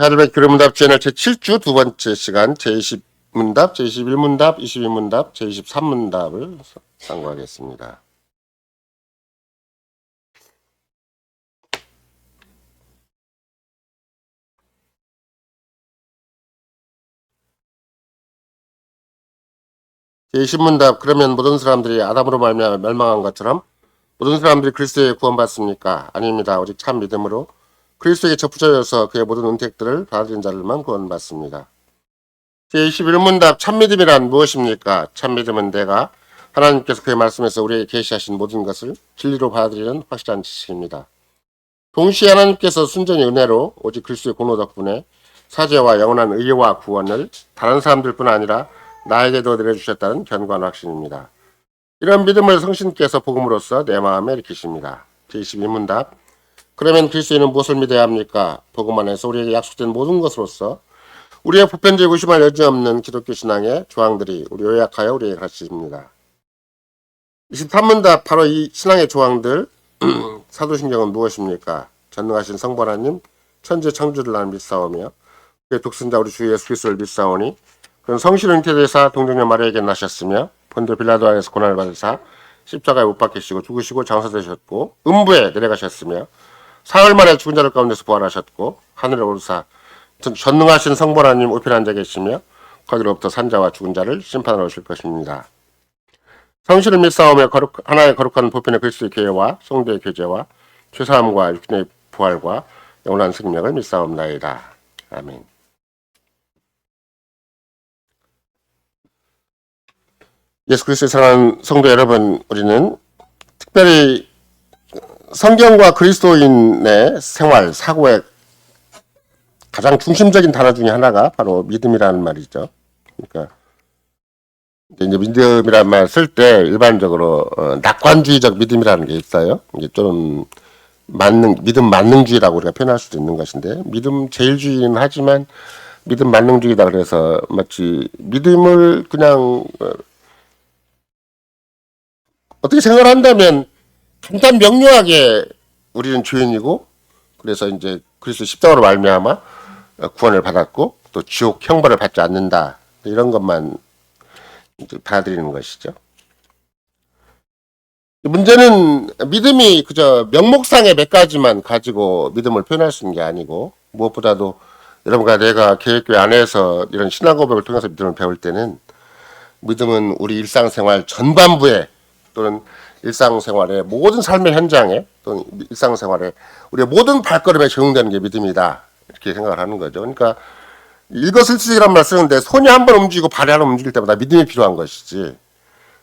하루백 교류문답 채널 제7주 두 번째 시간 제20문답, 제21문답, 22문답, 제23문답을 상고하겠습니다. 제20문답, 그러면 모든 사람들이 아담으로 말미암아 멸망한 것처럼 모든 사람들이 그리스도에 구원받습니까? 아닙니다. 오직 참 믿음으로 그리스도에게 접붙여져서 그의 모든 은택들을 받은 자들만 구원받습니다. 제21문답, 참믿음이란 무엇입니까? 참믿음은 내가 하나님께서 그의 말씀에서 우리에게 계시하신 모든 것을 진리로 받아들이는 확실한 지식입니다. 동시에 하나님께서 순전히 은혜로 오직 그리스도의 공로 덕분에 사죄와 영원한 의와 구원을 다른 사람들뿐 아니라 나에게도 내려주셨다는 견고한 확신입니다. 이런 믿음을 성신께서 복음으로써 내 마음에 일으키십니다. 제22문답, 그러면 그리스도인은 무엇을 믿어야 합니까? 복음 안에서 우리에게 약속된 모든 것으로서 우리의 보편적 의심할 여지 없는 기독교 신앙의 조항들이 우리 요약하여 우리에게 가르치십니다. 23문답, 바로 이 신앙의 조항들, 사도신경은 무엇입니까? 전능하신 성부 하나님, 천지 창조를 나는 믿사오며 그의 독생자 우리 주 예수 그리스도를 믿사오니 그는 성실은 잉태되사 동정녀 마리아에게 나셨으며 본디오 빌라도 안에서 고난을 받으사 십자가에 못 박히시고 죽으시고 장사되셨고 음부에 내려가셨으며 사흘 만에 죽은 자들 가운데서 부활하셨고 하늘에 오르사 전능하신 성부 하나님 우편에 앉아 계시며 거기로부터 산자와 죽은 자를 심판하러 오실 것입니다. 성실을 믿사오며 하나의 거룩한 보편의 그리스도의 교회와 성도의 교제와 죄사함과 육신의 부활과 영원한 생명을 믿사옵나이다. 아멘. 예수 그리스도의 사랑하는 성도 여러분, 우리는 특별히 성경과 그리스도인의 생활, 사고의 가장 중심적인 단어 중에 하나가 바로 믿음이라는 말이죠. 그러니까 이제 믿음이라는 말 쓸 때 일반적으로 낙관주의적 믿음이라는 게 있어요. 이게 좀 믿음 만능주의라고 우리가 표현할 수도 있는 것인데, 믿음 제일주의는 하지만 믿음 만능주의다 그래서 마치 믿음을 그냥 어떻게 생각을 한다면 간단 명료하게 우리는 죄인이고 그래서 이제 그리스도 십자가로 말미암아 구원을 받았고 또 지옥 형벌을 받지 않는다, 이런 것만 받아들이는 것이죠. 문제는 믿음이 그저 명목상의 몇 가지만 가지고 믿음을 표현할 수 있는 게 아니고, 무엇보다도 여러분과 내가 계획교회 안에서 이런 신앙 고백을 통해서 믿음을 배울 때는 믿음은 우리 일상생활 전반부에 또는 일상생활의 모든 삶의 현장에 또는 일상생활에 우리의 모든 발걸음에 적용되는 게 믿음이다, 이렇게 생각을 하는 거죠. 그러니까 일거슬치기란 말 쓰는데 손이 한 번 움직이고 발이 한 번 움직일 때마다 믿음이 필요한 것이지,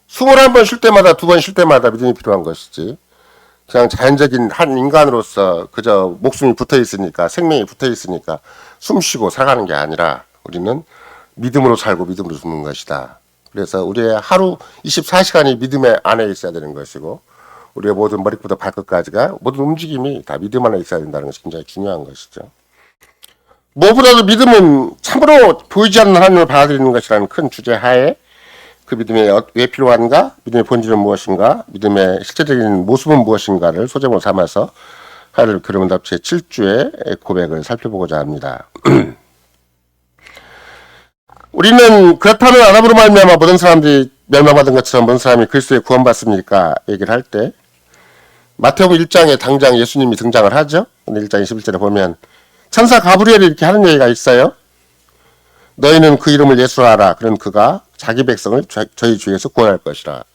숨을 한 번 쉴 때마다 두 번 쉴 때마다 믿음이 필요한 것이지, 그냥 자연적인 한 인간으로서 그저 목숨이 붙어 있으니까, 생명이 붙어 있으니까 숨 쉬고 살아가는 게 아니라 우리는 믿음으로 살고 믿음으로 죽는 것이다. 그래서 우리의 하루 24시간이 믿음의 안에 있어야 되는 것이고, 우리의 모든 머리부터 발끝까지가 모든 움직임이 다 믿음 안에 있어야 된다는 것이 굉장히 중요한 것이죠. 무엇보다도 믿음은 참으로 보이지 않는 하나님을 받아들이는 것이라는 큰 주제 하에 그 믿음이 왜 필요한가, 믿음의 본질은 무엇인가, 믿음의 실제적인 모습은 무엇인가를 소재로 삼아서 하루를 교류문답 제7주의 고백을 살펴보고자 합니다. 우리는 그렇다면 아담으로 말미암아 모든 사람들이 멸망받은 것처럼 모든 사람이 그리스도에 구원받습니까? 얘기를 할 때 마태복음 1장에 당장 예수님이 등장을 하죠. 1장 21절에 보면 천사 가브리엘이 이렇게 하는 얘기가 있어요. 너희는 그 이름을 예수라 하라. 그런 그가 자기 백성을 저희 주에서 구원할 것이라.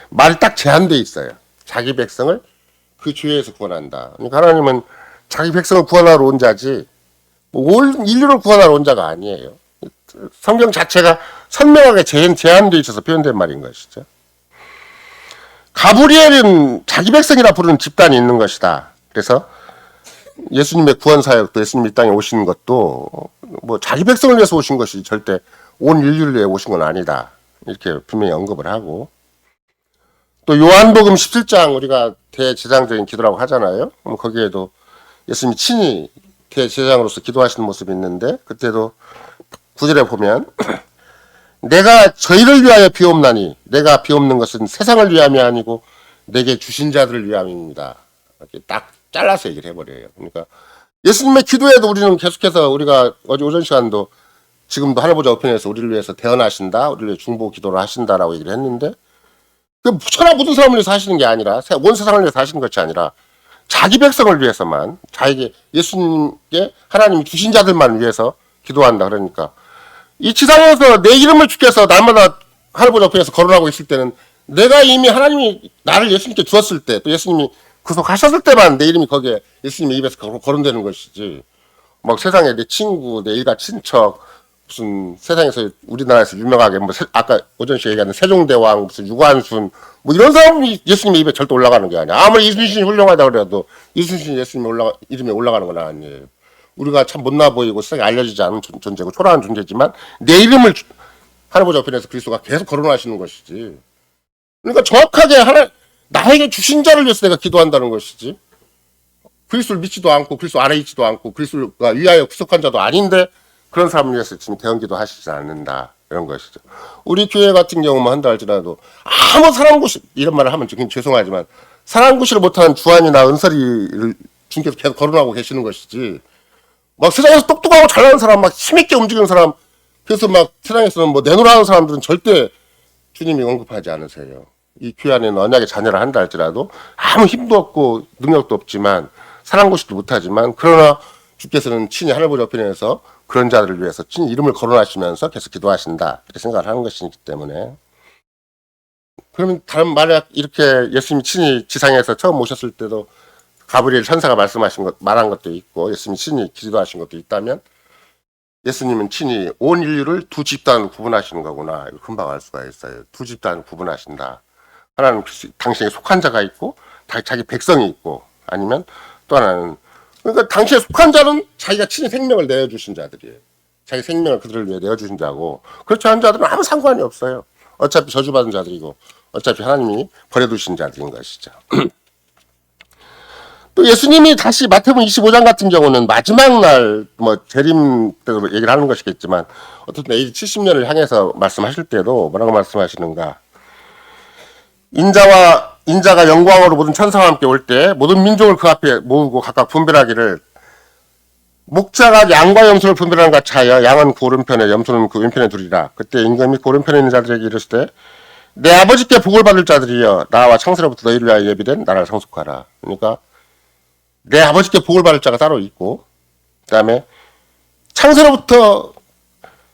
말이 딱 제한되어 있어요. 자기 백성을 그 주에서 구원한다. 그러니까 하나님은 자기 백성을 구원하러 온 자지 온 인류를 구원하러 온 자가 아니에요. 성경 자체가 선명하게 제한되어 있어서 표현된 말인 것이죠. 가브리엘은 자기 백성이라 부르는 집단이 있는 것이다. 그래서 예수님의 구원 사역도, 예수님이 이 땅에 오신 것도 뭐 자기 백성을 위해서 오신 것이 절대 온 인류를 위해 오신 건 아니다, 이렇게 분명히 언급을 하고, 또 요한복음 17장 우리가 대제사장적인 기도라고 하잖아요. 거기에도 예수님이 친히 대제사장으로서 기도하시는 모습이 있는데, 그때도 9절에 보면 내가 저희를 위하여 비옵나니 내가 비옵는 것은 세상을 위함이 아니고 내게 주신 자들을 위함입니다. 이렇게 딱 잘라서 얘기를 해버려요. 그러니까 예수님의 기도에도 우리는 계속해서 우리가 어제 오전 시간도 지금도 하늘보좌 우편에서 우리를 위해서 대언하신다, 우리를 위해 중보 기도를 하신다라고 얘기를 했는데, 그 천하 모든 사람을 위해서 하시는 게 아니라 온 세상을 위해서 하시는 것이 아니라 자기 백성을 위해서만, 자기 예수님께 하나님이 주신 자들만 위해서 기도한다. 그러니까 이 지상에서 내 이름을 주께서 날마다 하늘보좌 우편에서 거론하고 있을 때는 내가 이미 하나님이 나를 예수님께 주었을 때, 또 예수님이 구속하셨을 때만 내 이름이 거기에 예수님의 입에서 거론되는 것이지, 막 세상에 내 친구, 내 일가 친척, 무슨 세상에서 우리나라에서 유명하게 뭐 아까 오전 씨 얘기하는 세종대왕, 무슨 유관순, 뭐 이런 사람이 예수님의 입에 절대 올라가는 게 아니야. 아무리 이순신이 훌륭하다 그래도 이순신이 예수님의 이름에 올라가는 건 아니에요. 우리가 참 못나 보이고 세상에 알려지지 않은 존재고 초라한 존재지만 내 이름을 하늘보좌 우편에서 그리스도가 계속 거론하시는 것이지. 그러니까 정확하게 나에게 주신 자를 위해서 내가 기도한다는 것이지. 그리스도를 믿지도 않고 그리스도 안에 있지도 않고 그리스도가 위하여 구속한 자도 아닌데 그런 사람을 위해서 지금 대언기도 하시지 않는다. 이런 것이죠. 우리 교회 같은 경우만 한다 할지라도 아무 사랑구실, 이런 말을 하면 좀 죄송하지만 사랑구실을 못하는 주한이나 은설이를 주님께서 계속 거론하고 계시는 것이지, 막 세상에서 똑똑하고 잘나는 사람, 막 힘있게 움직이는 사람, 그래서 막 세상에서는 뭐 내놓으라 하는 사람들은 절대 주님이 언급하지 않으세요. 이 교회 안에는 언약의 자녀를 한다 할지라도 아무 힘도 없고 능력도 없지만 사랑구실도 못하지만, 그러나 주께서는 친히 하늘보좌 우편에서 그런 자들을 위해서 친히 이름을 거론하시면서 계속 기도하신다, 이렇게 생각을 하는 것이기 때문에. 그러면 다른 만약 이렇게 예수님이 친히 지상에서 처음 오셨을 때도 가브리엘 천사가 말한 것도 있고 예수님이 친히 기도하신 것도 있다면, 예수님은 친히 온 인류를 두 집단으로 구분하시는 거구나, 이거 금방 알 수가 있어요. 두 집단으로 구분하신다. 하나는 당신에게 속한 자가 있고 자기 백성이 있고, 아니면 또 하나는, 그러니까 당시에 속한 자는 자기가 친히 생명을 내어주신 자들이에요. 자기 생명을 그들을 위해 내어주신 자고, 그렇지 않은 자들은 아무 상관이 없어요. 어차피 저주받은 자들이고 어차피 하나님이 버려두신 자들인 것이죠. 또 예수님이 다시 마태복음 25장 같은 경우는 마지막 날 뭐 재림 때로 얘기를 하는 것이겠지만, 어쨌든 AD 70년을 향해서 말씀하실 때도 뭐라고 말씀하시는가, 인자가 영광으로 모든 천사와 함께 올 때 모든 민족을 그 앞에 모으고 각각 분별하기를, 목자가 양과 염소를 분별하는 것 같이 하여 양은 그 오른편에 염소는 그 왼편에 두리라. 그때 임금이 그 오른편에 있는 자들에게 이르시되 내 아버지께 복을 받을 자들이여 나와 창세로부터 너희를 위하여 예비된 나라를 상속하라. 그러니까 내 아버지께 복을 받을 자가 따로 있고, 그 다음에 창세로부터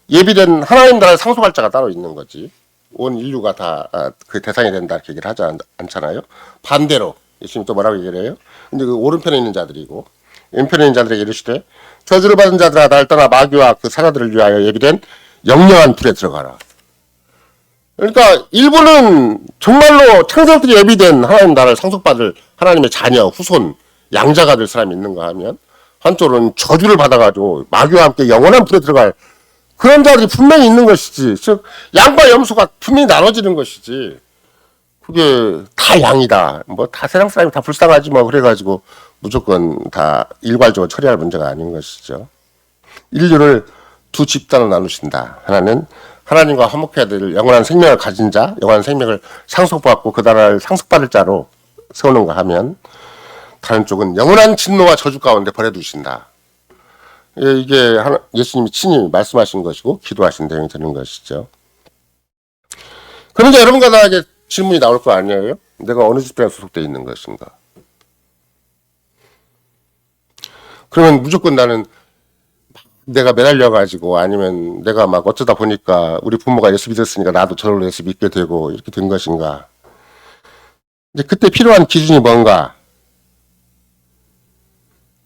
예비된 하나님 나라를 상속할 자가 따로 있는 거지. 온 인류가 다 그 대상이 된다 이렇게 얘기를 하지 않잖아요. 반대로 예수님 또 뭐라고 얘기를 해요? 근데 그 오른편에 있는 자들이고 왼편에 있는 자들에게 이르시되 저주를 받은 자들아 날 떠나 마귀와 그 사자들을 위하여 예비된 영영한 불에 들어가라. 그러니까 일부는 정말로 창세부터 예비된 하나님 나라를 상속받을 하나님의 자녀, 후손, 양자가 될 사람이 있는가 하면, 한쪽으로는 저주를 받아가지고 마귀와 함께 영원한 불에 들어갈 그런 자들이 분명히 있는 것이지. 즉 양과 염소가 분명히 나눠지는 것이지. 그게 다 양이다. 뭐 다 세상 사람이 다 불쌍하지 뭐 그래가지고 무조건 다 일괄적으로 처리할 문제가 아닌 것이죠. 인류를 두 집단으로 나누신다. 하나는 하나님과 화목해야 될 영원한 생명을 가진 자, 영원한 생명을 상속받고 그 나라를 상속받을 자로 세우는가 하면, 다른 쪽은 영원한 진노와 저주 가운데 버려두신다. 이게 예수님이 친히 말씀하신 것이고 기도하신 내용이 되는 것이죠. 그런데 여러분과 나에게 질문이 나올 거 아니에요? 내가 어느 집단에 소속되어 있는 것인가? 그러면 무조건 나는 내가 매달려가지고, 아니면 내가 막 어쩌다 보니까 우리 부모가 예수 믿었으니까 나도 저절로 예수 믿게 되고 이렇게 된 것인가? 이제 그때 필요한 기준이 뭔가?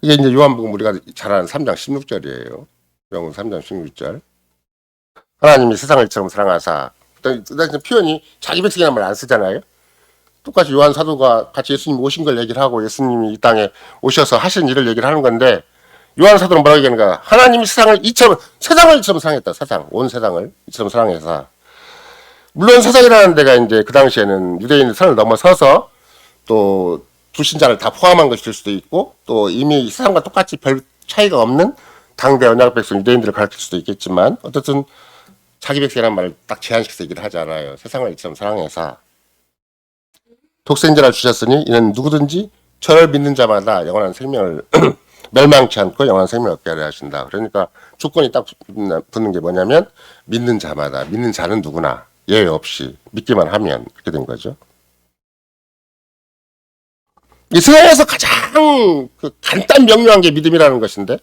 이게 이제 요한복음 우리가 잘 아는 3장 16절이에요. 요한복음 3장 16절. 하나님이 세상을 이처럼 사랑하사, 표현이 자기 백성이라는 말 안 쓰잖아요. 똑같이 요한 사도가 같이 예수님 오신 걸 얘기를 하고 예수님이 이 땅에 오셔서 하신 일을 얘기를 하는 건데, 요한 사도는 뭐라고 얘기하는가? 하나님이 세상을 이처럼 사랑했다. 온 세상을 이처럼 사랑해서. 물론 세상이라는 데가 이제 그 당시에는 유대인의 선을 넘어서서 또 불신자를 다 포함한 것이 될 수도 있고, 또 이미 세상과 똑같이 별 차이가 없는 당대 언약 백성 유대인들을 가르칠 수도 있겠지만, 어쨌든 자기 백성이라는 말을 딱 제한시켜서 얘기를 하잖아요. 세상을 이처럼 사랑해서 독생자를 주셨으니 이는 누구든지 저를 믿는 자마다 영원한 생명을 멸망치 않고 영원한 생명을 얻게 하려 하신다. 그러니까 조건이 딱 붙는 게 뭐냐면 믿는 자마다, 믿는 자는 누구나 예외 없이 믿기만 하면 그렇게 된 거죠. 이 세상에서 가장 그 간단 명료한 게 믿음이라는 것인데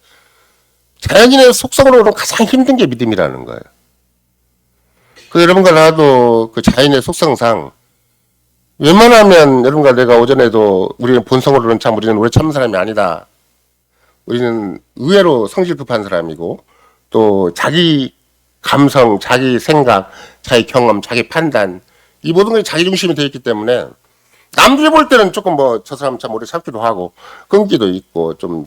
자연인의 속성으로는 가장 힘든 게 믿음이라는 거예요. 그 여러분과 나도 그 자연의 속성상 웬만하면 여러분과 내가 오전에도 우리는 본성으로는 참 우리는 오래 참는 사람이 아니다. 우리는 의외로 성질 급한 사람이고 또 자기 감성, 자기 생각, 자기 경험, 자기 판단 이 모든 것이 자기 중심이 되어 있기 때문에 남들이 볼 때는 조금 뭐 저 사람 참 오래 참기도 하고 끈기도 있고 좀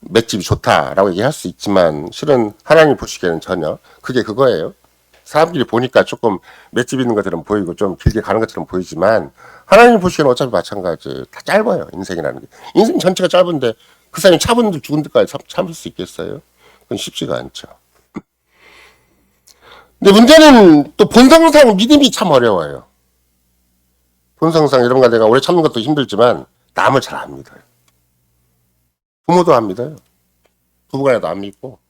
맷집이 좋다라고 얘기할 수 있지만 실은 하나님 보시기에는 전혀 그게 그거예요. 사람들이 보니까 조금 맷집 있는 것처럼 보이고 좀 길게 가는 것처럼 보이지만 하나님 보시기에는 어차피 마찬가지예요. 다 짧아요. 인생이라는 게. 인생 전체가 짧은데 그 사람이 차분들 죽은 데까지 참을 수 있겠어요? 그건 쉽지가 않죠. 근데 문제는 또 본성상 믿음이 참 어려워요. 본성상 여러분과 내가 오래 참는 것도 힘들지만 남을 잘 안 믿어요. 부모도 안 믿어요. 부부간에도 안 믿고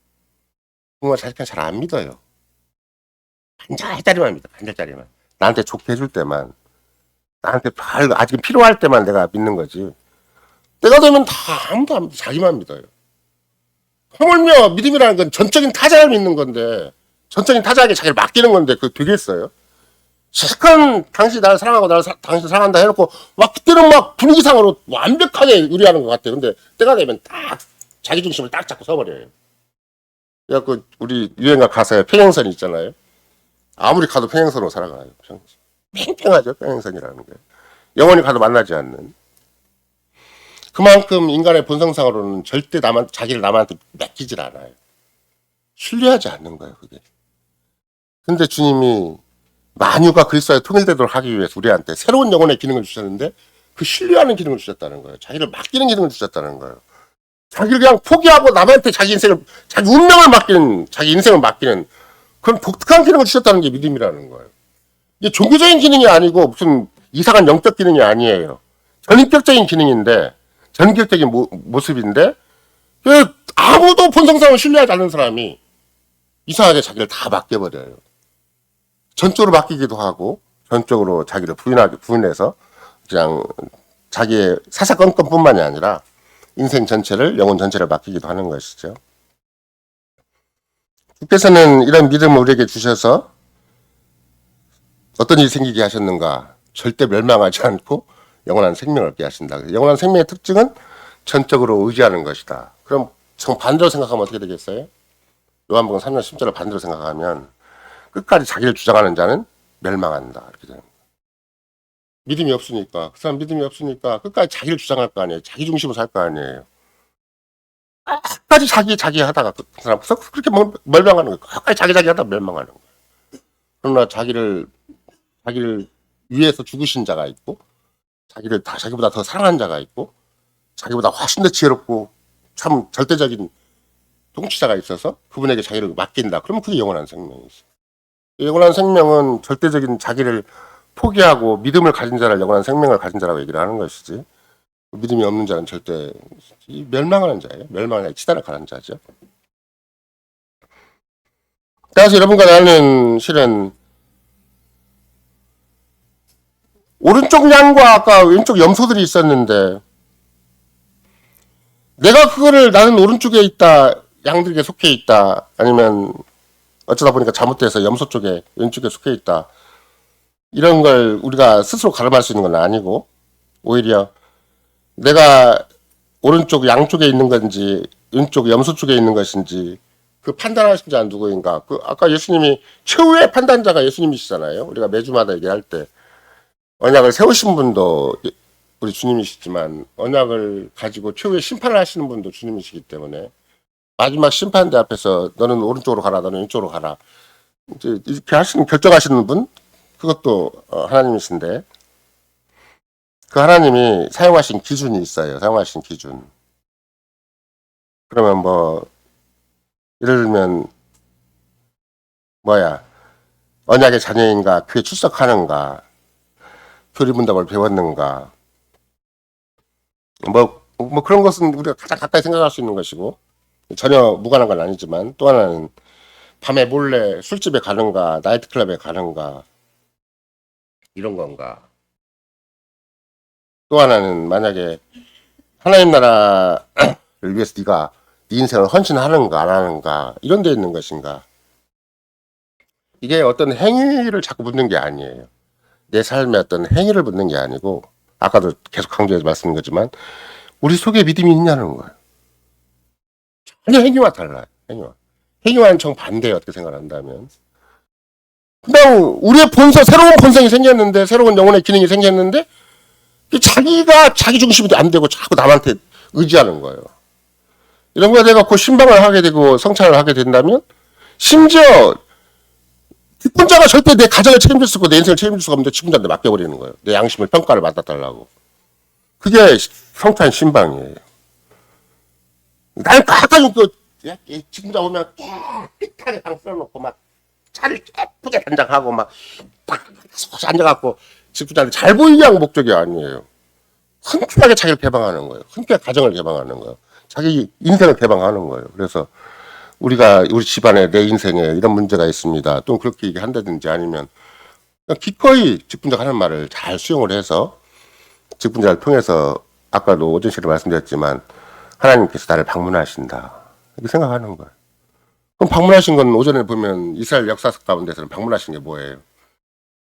부모가 자식한테 잘 안 믿어요. 반절짜리만 믿어. 반절짜리만. 나한테 좋게 해줄 때만 나한테 아직 필요할 때만 내가 믿는 거지. 때가 되면 다 아무도 안 믿어. 자기만 믿어요. 하물며 믿음이라는 건 전적인 타자를 믿는 건데 전적인 타자에게 자기를 맡기는 건데 그게 되겠어요? 실컷 당신이 나를 사랑하고 당신 사랑한다 해놓고 막 그때는 막 분위기상으로 완벽하게 의뢰하는 것 같아요. 근데 때가 되면 딱 자기 중심을 딱 잡고 서버려요. 그래갖고 우리 유행가 가사에 평행선 있잖아요. 아무리 가도 평행선으로 살아가요. 팽팽하죠. 평행선이라는 게. 영원히 가도 만나지 않는. 그만큼 인간의 본성상으로는 절대 자기를 남한테 맡기질 않아요. 신뢰하지 않는 거예요. 그게. 근데 주님이 만유가 그리스도에 통일되도록 하기 위해서 우리한테 새로운 영혼의 기능을 주셨는데 그 신뢰하는 기능을 주셨다는 거예요. 자기를 맡기는 기능을 주셨다는 거예요. 자기를 그냥 포기하고 남한테 자기 운명을 맡기는, 자기 인생을 맡기는 그런 독특한 기능을 주셨다는 게 믿음이라는 거예요. 이게 종교적인 기능이 아니고 무슨 이상한 영적 기능이 아니에요. 전인격적인 기능인데, 전인격적인 모습인데, 아무도 본성상을 신뢰하지 않는 사람이 이상하게 자기를 다 맡겨버려요. 전적으로 맡기기도 하고, 전적으로 자기를 부인해서 그냥 자기의 사사건건뿐만이 아니라 인생 전체를, 영혼 전체를 맡기기도 하는 것이죠. 주께서는 이런 믿음을 우리에게 주셔서 어떤 일이 생기게 하셨는가? 절대 멸망하지 않고 영원한 생명을 얻게 하신다. 영원한 생명의 특징은 전적으로 의지하는 것이다. 그럼 정 반대로 생각하면 어떻게 되겠어요? 요한복음 3장 10절을 반대로 생각하면 끝까지 자기를 주장하는 자는 멸망한다. 이렇게 되는 거예요. 믿음이 없으니까 그 사람 믿음이 없으니까 끝까지 자기를 주장할 거 아니에요. 자기 중심으로 살 거 아니에요. 끝까지 자기 하다가 그 사람 그렇게 멸망하는 거예요. 끝까지 자기 하다가 멸망하는 거예요. 그러나 자기를 위해서 죽으신 자가 있고 자기보다 더 사랑하는 자가 있고 자기보다 훨씬 더 지혜롭고 참 절대적인 통치자가 있어서 그분에게 자기를 맡긴다. 그러면 그게 영원한 생명이죠. 영원한 생명은 절대적인 자기를 포기하고 믿음을 가진 자를 영원한 생명을 가진 자라고 얘기를 하는 것이지 믿음이 없는 자는 절대 멸망하는 자예요. 멸망하는 치달아 가는 자죠. 따라서 여러분과 나는 실은 오른쪽 양과 아까 왼쪽 염소들이 있었는데 내가 그거를 나는 오른쪽에 있다 양들에게 속해 있다 아니면 어쩌다 보니까 잘못돼서 염소 쪽에 왼쪽에 속해 있다 이런 걸 우리가 스스로 가늠할 수 있는 건 아니고 오히려 내가 오른쪽 양쪽에 있는 건지 왼쪽 염소 쪽에 있는 것인지 그 판단하신 자는 누구인가? 그 아까 예수님이 최후의 판단자가 예수님이시잖아요. 우리가 매주마다 얘기할 때 언약을 세우신 분도 우리 주님이시지만 언약을 가지고 최후의 심판을 하시는 분도 주님이시기 때문에 마지막 심판대 앞에서 너는 오른쪽으로 가라, 너는 왼쪽으로 가라 이제 이렇게 결정하시는 분 그것도 하나님이신데 그 하나님이 사용하신 기준이 있어요. 사용하신 기준. 그러면 뭐 예를 들면 언약의 자녀인가 그에 출석하는가 교리문답을 배웠는가 뭐 그런 것은 우리가 가장 가까이 생각할 수 있는 것이고 전혀 무관한 건 아니지만 또 하나는 밤에 몰래 술집에 가는가 나이트클럽에 가는가 이런 건가. 또 하나는 만약에 하나님 나라를 위해서 네가 네 인생을 헌신하는가 안 하는가 이런 데 있는 것인가. 이게 어떤 행위를 자꾸 묻는 게 아니에요. 내 삶의 어떤 행위를 묻는 게 아니고 아까도 계속 강조해서 말씀드린 거지만 우리 속에 믿음이 있냐는 거예요. 전혀 행위와 달라요. 행위와. 행위와는 정반대예요. 어떻게 생각한다면. 그냥 우리의 본성, 새로운 본성이 생겼는데 새로운 영혼의 기능이 생겼는데 자기가 자기 중심이 안 되고 자꾸 남한테 의지하는 거예요. 이런 거에 내가 그 신방을 하게 되고 성찬을 하게 된다면 심지어 직분자가 절대 내 가정을 책임질 수 없고 내 인생을 책임질 수가 없는데 직분자한테 맡겨버리는 거예요. 내 양심을 평가를 받아달라고. 그게 성찬 신방이에요. 나는 가끔 직분자 오면 깨끗하게 방 쓸어놓고 막 차를 예쁘게 단장하고 막 앉아갖고 직분자한테 잘 보이게 하는 목적이 아니에요. 흔쾌하게 자기를 개방하는 거예요. 흔쾌하게 가정을 개방하는 거예요. 자기 인생을 개방하는 거예요. 그래서 우리가 우리 집안에 내 인생에 이런 문제가 있습니다. 또 그렇게 얘기한다든지 아니면 기꺼이 직분자가 하는 말을 잘 수용을 해서 직분자를 통해서 아까도 오전 시에 말씀드렸지만 하나님께서 나를 방문하신다. 이렇게 생각하는 거예요. 그럼 방문하신 건 오전에 보면 이스라엘 역사적 가운데서는 방문하신 게 뭐예요?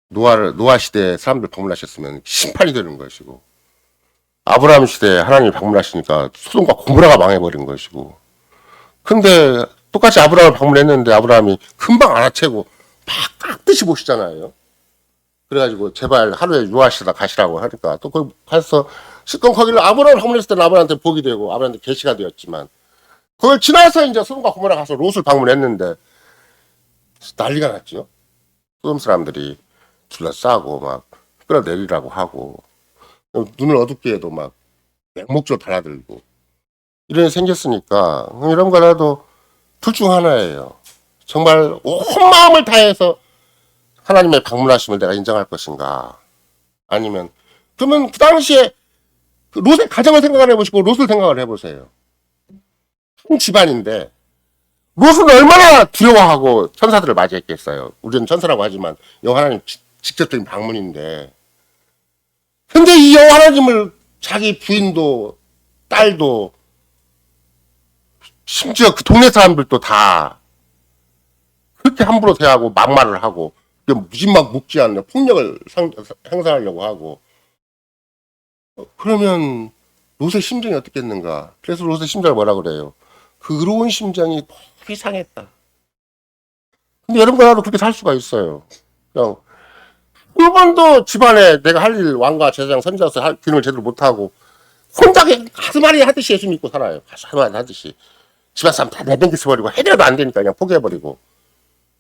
노아 시대에 사람들 방문하셨으면 심판이 되는 것이고 아브라함 시대에 하나님이 방문하시니까 소돔과 고모라가 망해버린 것이고 근데 똑같이 아브라함을 방문했는데 아브라함이 금방 알아채고 막 깍듯이 보시잖아요. 그래가지고 제발 하루에 유하시다 가시라고 하니까 또 거기 가서 실컷 거기를 아브라함을 방문했을 때는 아브라함한테 복이 되고 아브라함한테 계시가 되었지만 그걸 지나서 이제 소돔과 고모라 가서 롯을 방문했는데 난리가 났죠. 소돔 사람들이 둘러싸고 막 끌어내리라고 하고 눈을 어둡게 해도 막 맹목적으로 달아들고 이런 일이 생겼으니까 이런 거라도 둘 중 하나예요. 정말 온 마음을 다해서 하나님의 방문하심을 내가 인정할 것인가 아니면 그러면 그 당시에 롯의 가정을 생각을 해보시고 롯을 생각을 해보세요. 한 집안인데 롯은 얼마나 두려워하고 천사들을 맞이했겠어요. 우리는 천사라고 하지만 여호와 하나님 직접적인 방문인데 근데 이 여호와 하나님을 자기 부인도 딸도 심지어 그 동네 사람들도 다 그렇게 함부로 대하고 막말을 하고 무지막 묵지 않는 폭력을 행사하려고 하고 그러면 롯의 심정이 어떻겠는가. 그래서 롯의 심정을 뭐라 그래요. 그 의로운 심정이 너무 상했다. 근데 여러분과 나도 그렇게 살 수가 있어요. 그냥 한 번도 집안에 내가 할 일 왕과 제사장 선지자로서 할 기능을 제대로 못하고 혼자 가슴앓이 하듯이 예수 믿고 살아요. 가슴앓이 하듯이. 집안 사람 다 내팽개쳐버리고 해결도 안 되니까 그냥 포기해버리고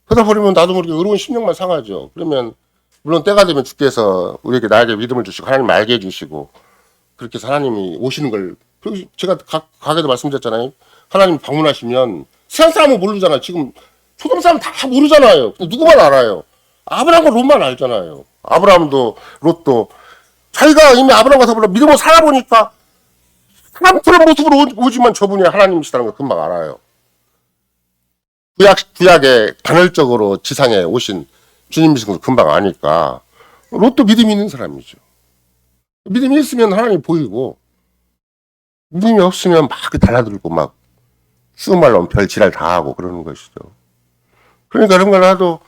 그러다 버리면 나도 모르게 의로운 심령만 상하죠. 그러면 물론 때가 되면 주께서 우리에게 나에게 믿음을 주시고 하나님 알게 해주시고 그렇게 해서 하나님이 오시는 걸 제가 가게도 말씀드렸잖아요. 하나님 방문하시면 세상 사람은 모르잖아요. 지금 소돔 사람 다 모르잖아요. 누구만 알아요. 아브라함과 롯만 알잖아요. 아브라함도 롯도 자기가 이미 아브라함과 더불어 믿음으로 살아보니까 사람처럼 모습으로 오지만 저분이 하나님이시다는 걸 금방 알아요. 구약에 간헐적으로 지상에 오신 주님이신 걸 금방 아니까 롯도 믿음이 있는 사람이죠. 믿음이 있으면 하나님이 보이고 믿음이 없으면 막 달라들고 막 쉬운 말로 하면 별 지랄 다 하고 그러는 것이죠. 그러니까 그런 걸 나도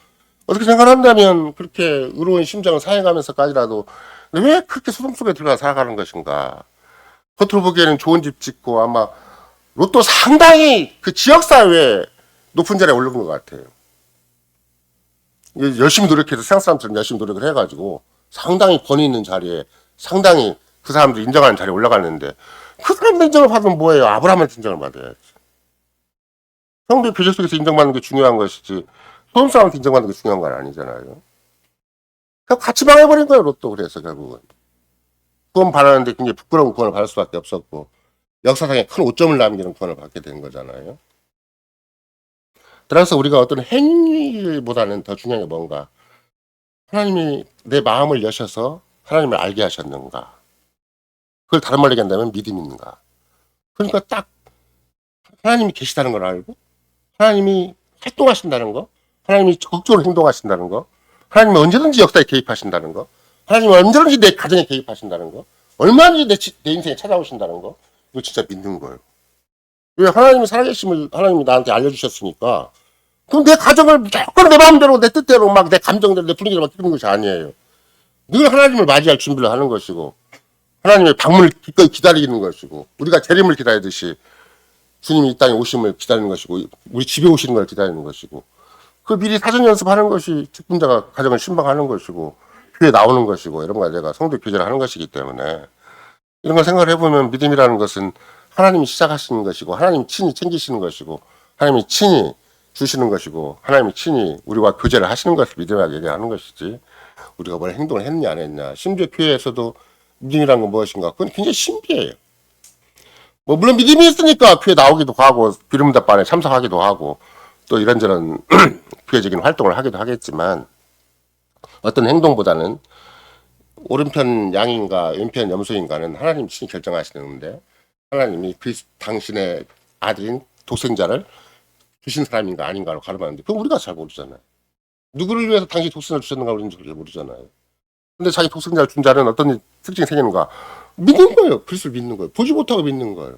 어떻게 생각한다면 그렇게 의로운 심정을 사용하면서까지라도 왜 그렇게 소돔 속에 들어가 살아가는 것인가. 겉으로 보기에는 좋은 집 짓고 아마 롯도 상당히 그 지역사회에 높은 자리에 오른 것 같아요. 열심히 노력해서 세상 사람처럼 열심히 노력을 해가지고 상당히 권위 있는 자리에 상당히 그 사람들 인정하는 자리에 올라갔는데 그 사람들 인정을 받으면 뭐예요? 아브라함한테 인정을 받아야지. 성도 교제 속에서 인정받는 게 중요한 것이지 소돔 사람한테 인정받는 게 중요한 건 아니잖아요. 그냥 같이 망해버린 거예요. 롯도 그래서 결국은. 구원 받았는데 굉장히 부끄러운 구원을 받을 수밖에 없었고 역사상에 큰 오점을 남기는 구원을 받게 된 거잖아요. 따라서 우리가 어떤 행위보다는 더 중요한 게 뭔가 하나님이 내 마음을 여셔서 하나님을 알게 하셨는가 그걸 다른 말로 얘기한다면 믿음인가 그러니까 딱 하나님이 계시다는 걸 알고, 하나님이 활동하신다는 거, 하나님이 적극적으로 행동하신다는 거, 하나님이 언제든지 역사에 개입하신다는 거, 하나님이 언제든지 내 가정에 개입하신다는 거, 얼마든지 내 인생에 찾아오신다는 거, 이거 진짜 믿는 거예요. 왜 하나님이 살아계심을 하나님이 나한테 알려주셨으니까, 그럼 내 가정을 무조건 내 마음대로, 내 뜻대로, 막 내 감정대로, 내 분위기로 막 키우는 것이 아니에요. 늘 하나님을 맞이할 준비를 하는 것이고, 하나님의 방문을 기꺼이 기다리는 것이고, 우리가 재림을 기다리듯이 주님이 이 땅에 오심을 기다리는 것이고, 우리 집에 오시는 걸 기다리는 것이고, 그 미리 사전 연습하는 것이 직분자가 가정을 신방하는 것이고, 교회 나오는 것이고, 이런 거 내가 성도 교제를 하는 것이기 때문에, 이런 걸 생각을 해보면 믿음이라는 것은 하나님이 시작하시는 것이고, 하나님이 친히 챙기시는 것이고, 하나님이 친히 주시는 것이고, 하나님이 친히 우리와 교제를 하시는 것을 믿음이라고 얘기하는 것이지, 우리가 뭘 행동을 했냐 안 했냐. 심지어 교회에서도 믿음이라는 건 무엇인가, 그건 굉장히 신비해요. 뭐 물론 믿음이 있으니까 교회 나오기도 하고 기름답반에 참석하기도 하고 또 이런저런 교회적인 활동을 하기도 하겠지만, 어떤 행동보다는 오른편 양인가 왼편 염소인가는 하나님 친히 결정하시는데, 하나님이 당신의 아들인 독생자를 주신 사람인가 아닌가로 가름하는데, 그건 우리가 잘 모르잖아요. 누구를 위해서 당신이 독생자를 주셨는가 우리는 잘 모르잖아요. 근데 자기 독생자를 준 자는 어떤 특징이 생기는가? 믿는 거예요. 그리스도를 믿는 거예요. 보지 못하고 믿는 거예요.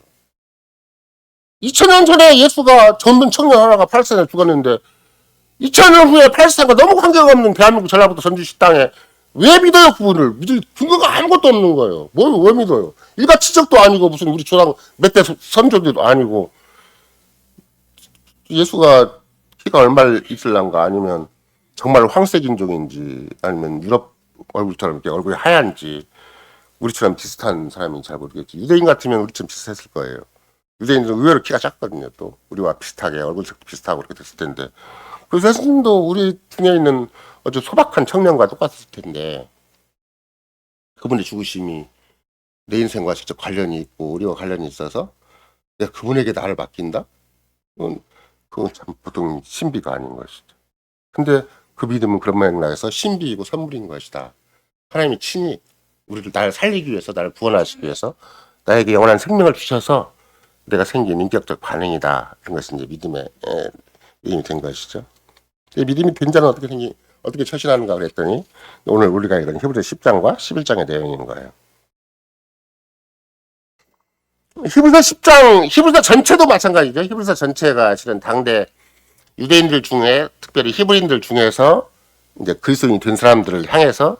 2000년 전에 예수가 젊은 청년 하나가 팔레스타인에 죽었는데, 2000년 후에 팔레스타인과 너무 관계가 없는 대한민국 전라북도 전주시 땅에 왜 믿어요? 그분을 믿을 근거가 아무것도 없는 거예요. 뭘 왜 믿어요? 일가 치적도 아니고 무슨 우리 조상 몇 대 선조들도 아니고, 예수가 키가 얼마 있을란가, 아니면 정말 황색인종인지, 아니면 유럽 얼굴처럼 이렇게 얼굴이 하얀지, 우리처럼 비슷한 사람인지 잘 모르겠지. 유대인 같으면 우리처럼 비슷했을 거예요. 유대인들은 의외로 키가 작거든요. 또 우리와 비슷하게 얼굴색도 비슷하고 그렇게 됐을 텐데, 그래서 예수님도 우리 등에 있는 아주 소박한 청년과 똑같을 텐데, 그분의 죽으심이 내 인생과 직접 관련이 있고 우리와 관련이 있어서 내가 그분에게 나를 맡긴다? 그건 참 보통 신비가 아닌 것이죠. 근데 그 믿음은 그런 맥락에서 신비이고 선물인 것이다. 하나님이 친히 우리를 나를 살리기 위해서, 나를 구원하시기 위해서 나에게 영원한 생명을 주셔서 내가 생긴 인격적 반응이다. 그런 것이 이제 믿음이 된 것이죠. 믿음이 된 자는 어떻게 처신하는가 그랬더니, 오늘 우리가 읽은 히브리서 10장과 11장의 내용인 거예요. 히브리서 전체도 마찬가지죠. 히브리서 전체가 실은 당대 유대인들 중에, 특별히 히브리인들 중에서 이제 그리스도인이 된 사람들을 향해서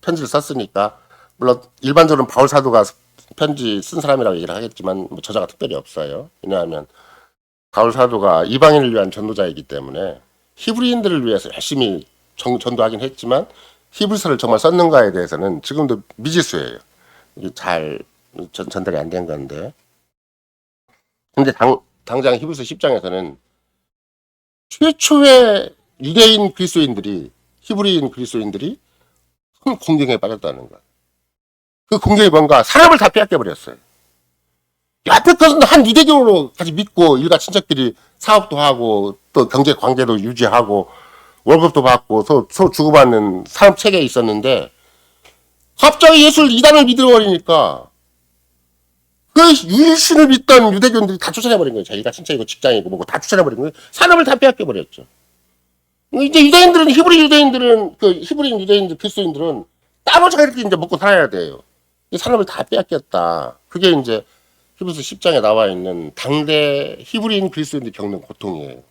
편지를 썼으니까, 물론 일반적으로는 바울 사도가 편지 쓴 사람이라고 얘기를 하겠지만 뭐 저자가 특별히 없어요. 왜냐하면 바울 사도가 이방인을 위한 전도자이기 때문에 히브리인들을 위해서 열심히 전도하긴 했지만, 히브리서를 정말 썼는가에 대해서는 지금도 미지수예요. 이게 잘 전달이 안 된 건데, 근데 당장 히브리서 10장에서는 최초의 유대인 그리스도인들이, 히브리인 그리스도인들이 큰 공경에 빠졌다는 거예요. 그 공경이 뭔가? 사람을 다 빼앗겨버렸어요. 옆에 것은 한 유대교로 같이 믿고 일가 친척들이 사업도 하고 또 경제 관계도 유지하고 월급도 받고 서로 주고받는 사업 체계에 있었는데, 갑자기 예수를 이단을 믿어버리니까 그 유일신을 믿던 유대교인들이 다 쫓아내버린 거예요. 자기가 친척이고 직장이고 뭐고 다 쫓아내버린 거예요. 사람을 다 빼앗겨버렸죠. 이제 유대인들은, 히브리인 유대인들, 그리스도인들은 따로 자기들끼리 이제 먹고 살아야 돼요. 사람을 다 빼앗겼다. 그게 이제 히브리서 10장에 나와 있는 당대 히브리인 그리스도인들이 겪는 고통이에요.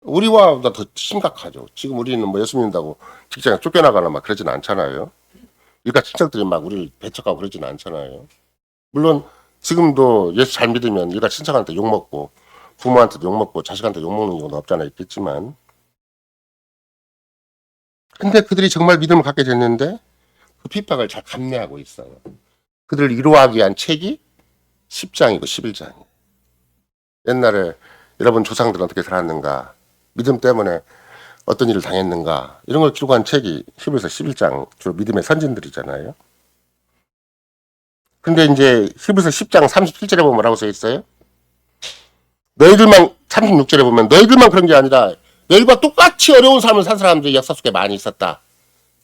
우리와 더 심각하죠. 지금 우리는 뭐 예수 믿는다고 직장에 쫓겨나거나 막 그러진 않잖아요. 일가 친척들이 막 우리를 배척하고 그러진 않잖아요. 물론 지금도 예수 잘 믿으면 일가 친척한테 욕먹고 부모한테도 욕먹고 자식한테 욕먹는 경우도 없잖아 있겠지만, 근데 그들이 정말 믿음을 갖게 됐는데 그 핍박을 잘 감내하고 있어요. 그들을 위로하기 위한 책이 10장이고 11장이에요. 옛날에 여러분 조상들은 어떻게 살았는가, 믿음 때문에 어떤 일을 당했는가, 이런 걸 기록한 책이 히브리서 11장, 주로 믿음의 선진들이잖아요. 근데 이제 히브리서 10장 37절에 보면 뭐라고 써 있어요? 너희들만, 36절에 보면 너희들만 그런 게 아니라 너희과 똑같이 어려운 삶을 산 사람들이 역사 속에 많이 있었다.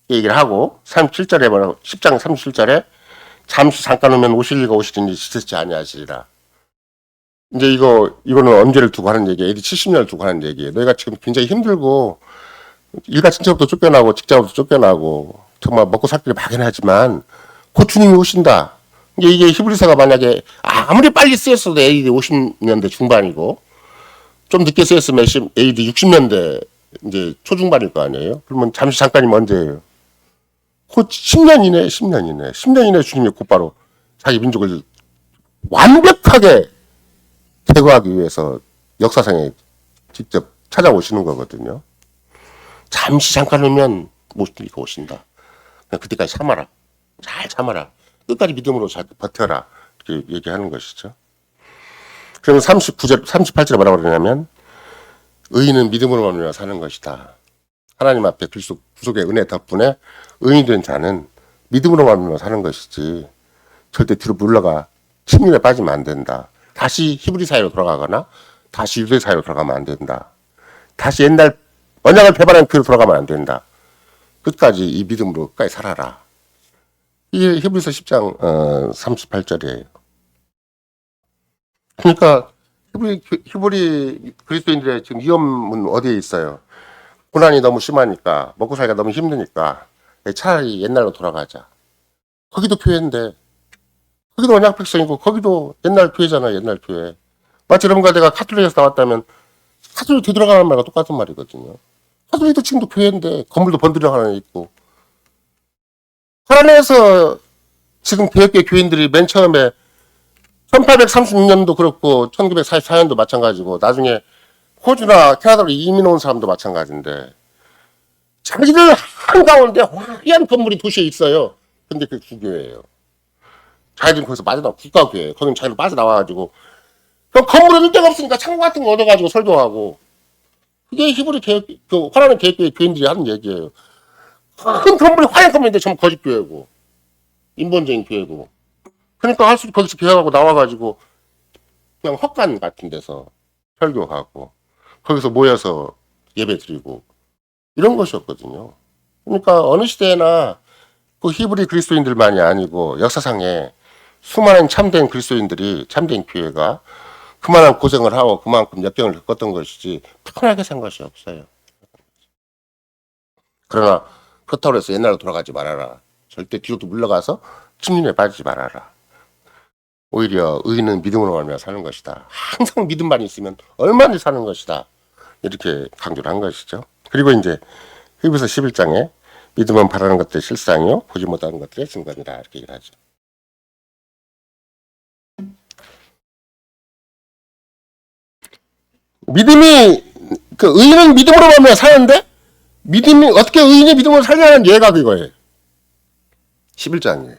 이 얘기를 하고, 37절에 뭐라고, 10장 37절에 잠시 잠깐 오면 오실 리가 오시리니 지체치 아니하시리라. 이제 이거는 언제를 두고 하는 얘기야. AD 70년을 두고 하는 얘기예요. 너희가 지금 굉장히 힘들고 일가 친척부터 쫓겨나고 직장부터 쫓겨나고 정말 먹고 살 길을 막연하지만 곧 주님이 오신다. 이게 히브리서가 만약에 아무리 빨리 쓰였어도 AD 50년대 중반이고 좀 늦게 쓰였으면 AD 60년대 이제 초중반일 거 아니에요. 그러면 잠시 잠깐이면 언제예요? 곧 10년 이내, 10년 이내, 10년 이내 주님이 곧바로 자기 민족을 완벽하게 제거하기 위해서 역사상에 직접 찾아오시는 거거든요. 잠시 잠깐 오면 모시니까 오신다. 그냥 그때까지 참아라. 잘 참아라. 끝까지 믿음으로 잘 버텨라. 이렇게 얘기하는 것이죠. 그럼 38절에 뭐라고 그러냐면 의인은 믿음으로 말미암아 사는 것이다. 하나님 앞에 그리스도 구속의 은혜 덕분에 의인이 된 자는 믿음으로 말미암아 사는 것이지 절대 뒤로 물러가 침륜에 빠지면 안 된다. 다시 히브리 사회로 돌아가거나 다시 유대 사회로 돌아가면 안 된다. 다시 옛날 언약을 배반한 그로 돌아가면 안 된다. 끝까지 이 믿음으로 끝까지 살아라. 이게 히브리서 10장 38절이에요. 그러니까 히브리 그리스도인들의 지금 위험은 어디에 있어요? 고난이 너무 심하니까 먹고 살기가 너무 힘드니까 차라리 옛날로 돌아가자. 거기도 교회인데 거기도 언약 백성이고 거기도 옛날 교회잖아요. 옛날 교회. 마치 여러분과 내가 카톨릭에서 나왔다면 카톨릭 되돌아가는 말과 똑같은 말이거든요. 카톨릭도 지금도 교회인데 건물도 번들어 하나 있고 하나님에서 지금 개혁계 교인들이 맨 처음에 1836년도 그렇고 1944년도 마찬가지고 나중에 호주나 캐나다로 이민 온 사람도 마찬가지인데 자기들 한가운데 화려한 건물이 도시에 있어요. 근데 그게 구교예요. 자기들은 거기서 빠져나와 국가교회예요. 거기는 자기들 빠져나와가지고 그럼 건물에 늘 데가 없으니까 창고 같은 거 얻어가지고 설교하고 그게 히브리 개혁, 그 화려한 개혁교회 교인들이 하는 얘기예요. 큰 건물이 화려한 건물인데 전부 거짓교회고 인본적인 교회고 그러니까 할 수 거기서 개혁하고 나와가지고 그냥 헛간 같은 데서 설교하고 거기서 모여서 예배 드리고 이런 것이었거든요. 그러니까 어느 시대나 그 히브리 그리스도인들만이 아니고 역사상에 수많은 참된 그리스도인들이 참된 교회가 그만한 고생을 하고 그만큼 역경을 겪었던 것이지 편하게 산 것이 없어요. 그러나 그렇다고 해서 옛날로 돌아가지 말아라. 절대 뒤로도 물러가서 침륜에 빠지지 말아라. 오히려 의인은 믿음으로 말미암아 사는 것이다. 항상 믿음만 있으면 얼마든지 사는 것이다. 이렇게 강조를 한 것이죠. 그리고 이제 히브리서 11장에 믿음은 바라는 것들의 실상이요 보지 못하는 것들의 증거입니다. 이렇게 얘기를 하죠. 믿음이 그 의인은 믿음으로 말미암아 사는데 믿음이 어떻게 의인이 믿음으로 살냐는 예가 그거예요. 11장이에요.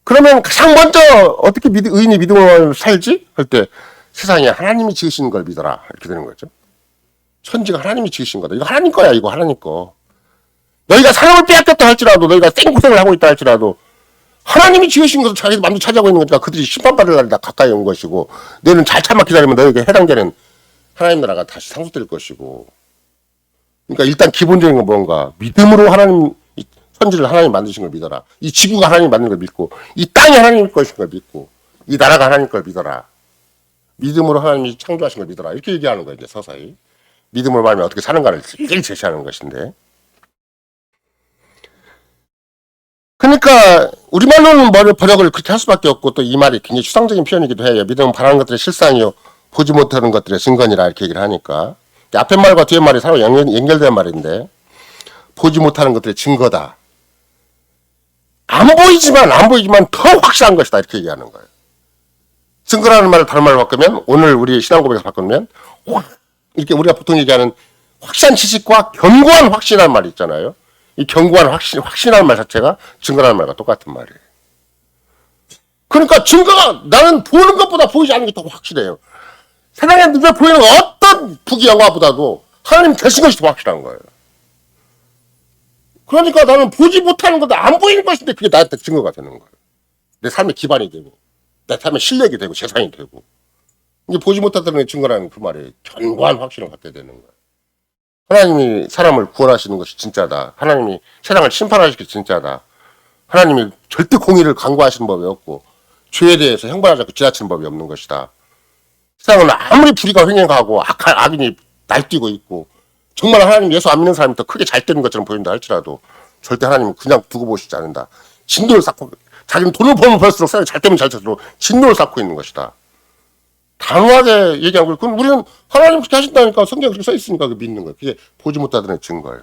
그러면 가장 먼저 어떻게 의인이 믿음으로 살지? 할 때 세상에 하나님이 지으신 걸 믿어라. 이렇게 되는 거죠. 천지가 하나님이 지으신 거다. 이거 하나님 거야. 이거 하나님 거. 너희가 사람을 빼앗겼다 할지라도 너희가 생고생을 하고 있다 할지라도 하나님이 지으신 것을 자기들 마음대로 찾아가고 있는 거니까 그들이 심판받을 날이 다 가까이 온 것이고 너희는 잘 참아 기다리면 너희에게 해당되는 하나님 나라가 다시 상속될 것이고 그러니까 일단 기본적인 건 뭔가 믿음으로 하나님 천지를 하나님 만드신 걸 믿어라. 이 지구가 하나님 만든 걸 믿고 이 땅이 하나님 것인 걸 믿고 이 나라가 하나님 걸 믿어라. 믿음으로 하나님이 창조하신 걸 믿어라. 이렇게 얘기하는 거예요. 이제 서서히. 믿음으로 말하면 어떻게 사는가를 일일이 제시하는 것인데 그러니까 우리말로는 번역을 그렇게 할 수밖에 없고 또 이 말이 굉장히 추상적인 표현이기도 해요. 믿음은 바라는 것들의 실상이요 보지 못하는 것들의 증거니라 이렇게 얘기를 하니까 앞에 말과 뒤에 말이 서로 연결된 말인데 보지 못하는 것들의 증거다. 안 보이지만 더 확실한 것이다 이렇게 얘기하는 거예요. 증거라는 말을 다른 말로 바꾸면 오늘 우리 신앙 고백에서 바꾸면 이렇게 우리가 보통 얘기하는 확실한 지식과 견고한 확신한 말이 있잖아요. 이 견고한 확신한 말 자체가 증거라는 말과 똑같은 말이에요. 그러니까 증거가 나는 보는 것보다 보이지 않는 게 더 확실해요. 세상에 눈에 보이는 어떤 부귀 영화보다도 하나님 되신 것이 더 확실한 거예요. 그러니까 나는 보지 못하는 것도 안 보이는 것인데 그게 나한테 증거가 되는 거예요. 내 삶의 기반이 되고 내 삶의 실력이 되고 재산이 되고 이게 보지 못하다는 게 증거라는 그 말에 견고한 확신을 갖게 되는 거예요. 하나님이 사람을 구원하시는 것이 진짜다. 하나님이 세상을 심판하시기 진짜다. 하나님이 절대 공의를 강구하시는 법이 없고 죄에 대해서 형벌하지 않고 지나치는 법이 없는 것이다. 세상은 아무리 불의가 횡행하고 악인이 날뛰고 있고 정말 하나님 예수 안 믿는 사람이 더 크게 잘 되는 것처럼 보인다 할지라도 절대 하나님은 그냥 두고 보시지 않는다. 진노를 쌓고 자기는 돈을 벌면 벌수록 세상이 잘 되면 잘 될수록 진노를 쌓고 있는 것이다. 단호하게 얘기하고 그건 우리는 하나님 그렇게 하신다니까 성경에 그렇게 써 있으니까 믿는 거예요. 그게 보지 못하던 애 증거예요.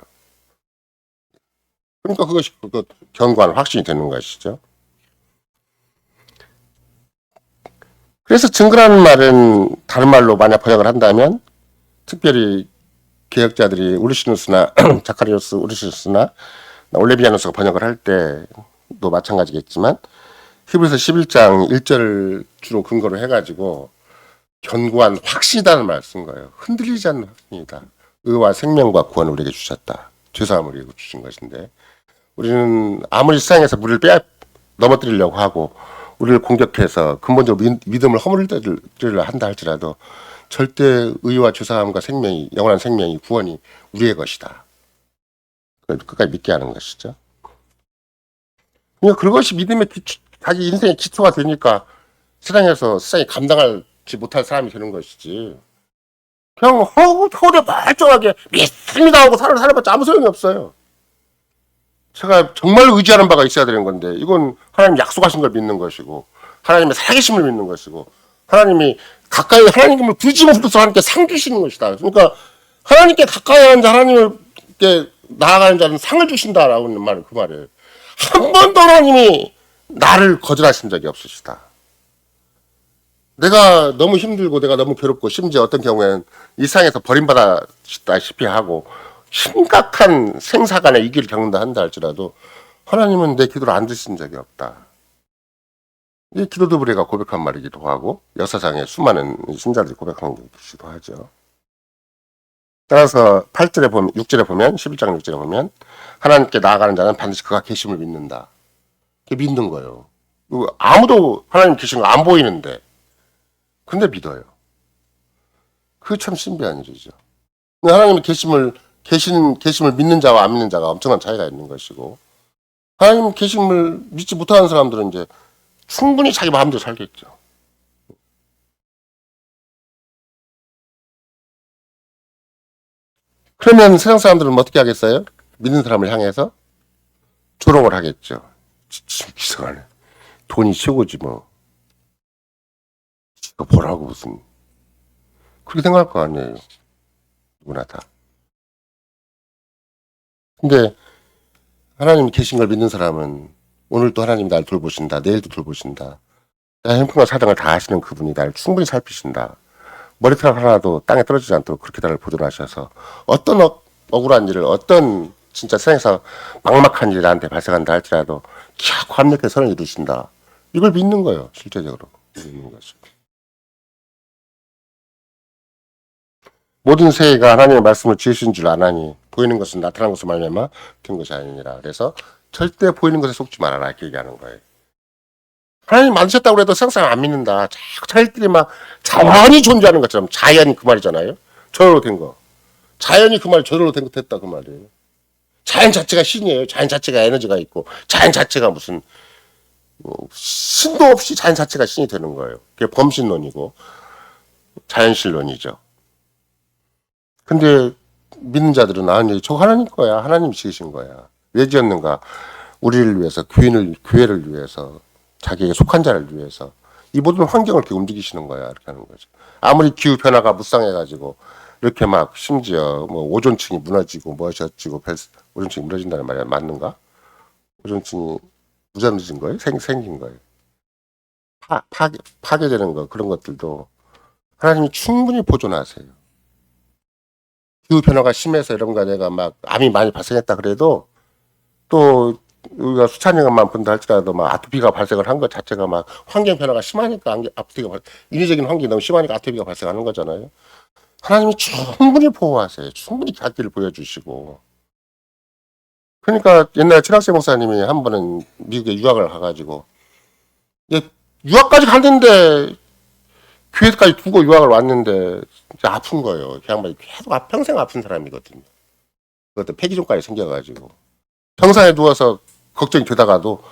그러니까 그것이 그 견고한 확신이 되는 것이죠. 그래서 증거라는 말은 다른 말로 만약 번역을 한다면 특별히 개혁자들이 우르시누스나 자카리오스 우르시누스나 올레비아누스가 번역을 할 때도 마찬가지겠지만 히브리서 11장 1절을 주로 근거로 해가지고 견고한 확신이라는 말을 쓴 거예요. 흔들리지 않는 확신이다. 의와 생명과 구원을 우리에게 주셨다. 죄사함을 우리에게 주신 것인데 우리는 아무리 세상에서 우리를 넘어뜨리려고 하고 우리를 공격해서 근본적으로 믿음을 허물리려 한다 할지라도 절대 의와 죄사함과 생명이 영원한 생명이 구원이 우리의 것이다. 끝까지 믿게 하는 것이죠. 그러니까 그것이 믿음의 기초, 자기 인생의 기초가 되니까 세상이 감당하지 못할 사람이 되는 것이지. 그냥 허울에 멀쩡하게 믿습니다 하고 살아봤자 아무 소용이 없어요. 제가 정말 의지하는 바가 있어야 되는 건데 이건 하나님 약속하신 걸 믿는 것이고 하나님의 살아계심을 믿는 것이고 하나님이 가까이 하나님을 부르지 못해서 하나님께 상 주시는 것이다. 그러니까 하나님께 가까이 하는 자 하나님께 나아가는 자는 상을 주신다라고 하는 말은 그 말이에요. 한 번도 하나님이 나를 거절하신 적이 없으시다. 내가 너무 힘들고 내가 너무 괴롭고 심지어 어떤 경우에는 이 세상에서 버림받았다시피 하고 심각한 생사간의 위기를 겪는다 한다 할지라도 하나님은 내 기도를 안 듣신 적이 없다. 이 기도도 우리가 고백한 말이기도 하고 역사상에 수많은 신자들이 고백한 것이기도 하죠. 따라서 8절에 보면 6절에 보면 11장 6절에 보면 하나님께 나아가는 자는 반드시 그가 계심을 믿는다. 그게 믿는 거예요. 아무도 하나님 계신 거 안 보이는데 근데 믿어요. 그게 참 신비한 일이죠. 하나님의 계심을 믿는 자와 안 믿는 자가 엄청난 차이가 있는 것이고 하나님 계심을 믿지 못하는 사람들은 이제 충분히 자기 마음대로 살겠죠. 그러면 세상 사람들은 어떻게 하겠어요? 믿는 사람을 향해서 조롱을 하겠죠. 이상하네. 돈이 최고지 뭐. 이거 보라고 무슨. 그렇게 생각할 거 아니에요. 누구나 다. 근데 하나님이 계신 걸 믿는 사람은 오늘도 하나님 날 돌보신다. 내일도 돌보신다. 나의 형편과 사정을 다 하시는 그분이 날 충분히 살피신다. 머리카락 하나도 땅에 떨어지지 않도록 그렇게 나를 보존하셔서 어떤 억울한 일을 어떤 진짜 세상에서 막막한 일이 나한테 발생한다 할지라도 캬 완벽하게 선을 이루신다. 이걸 믿는 거예요. 실제적으로. 믿는 거죠. 모든 세계가 하나님의 말씀을 지으신 줄 아나니 보이는 것은 나타난 것을 말미암아 된 것이 아니니라. 그래서 절대 보이는 것에 속지 말아라 이렇게 얘기하는 거예요. 하나님 만드셨다고 해도 세상 사람 안 믿는다. 자꾸 자기들이 막 자연이 존재하는 것처럼 자연이 그 말이잖아요. 저절로 된 거. 자연이 그 말 저절로 된 거 됐다 그 말이에요. 자연 자체가 신이에요. 자연 자체가 에너지가 있고 자연 자체가 무슨 신도 없이 자연 자체가 신이 되는 거예요. 그게 범신론이고 자연신론이죠. 근데 믿는 자들은 아니 저 하나님 거야. 하나님이 지으신 거야. 왜 지었는가? 우리를 위해서 교회를 위해서 자기에게 속한 자를 위해서 이 모든 환경을 이렇게 움직이시는 거야. 이렇게 하는 거죠. 아무리 기후 변화가 무쌍해가지고 이렇게 막 심지어 뭐 오존층이 무너지고 무엇이어지고 오존층이 무너진다는 말이 맞는가? 오존층이 무너진 거예요? 생긴 거예요. 파괴되는 거 그런 것들도 하나님이 충분히 보존하세요. 기후 변화가 심해서 이런가 내가 막 암이 많이 발생했다 그래도 또 우리가 수천 년만 본다 할지라도 막 아토피가 발생을 한 것 자체가 막 환경 변화가 심하니까 인위적인 환경이 너무 심하니까 아토피가 발생하는 거잖아요. 하나님이 충분히 보호하세요. 충분히 갓길을 보여주시고. 그러니까 옛날 최락세 목사님이 한 번은 미국에 유학을 가가지고 유학까지 갔는데 교회까지 두고 유학을 왔는데 진짜 아픈 거예요. 그 양반이 계속 평생 아픈 사람이거든요. 그것도 폐기종까지 생겨가지고 평상에 누워서 걱정이 되다가도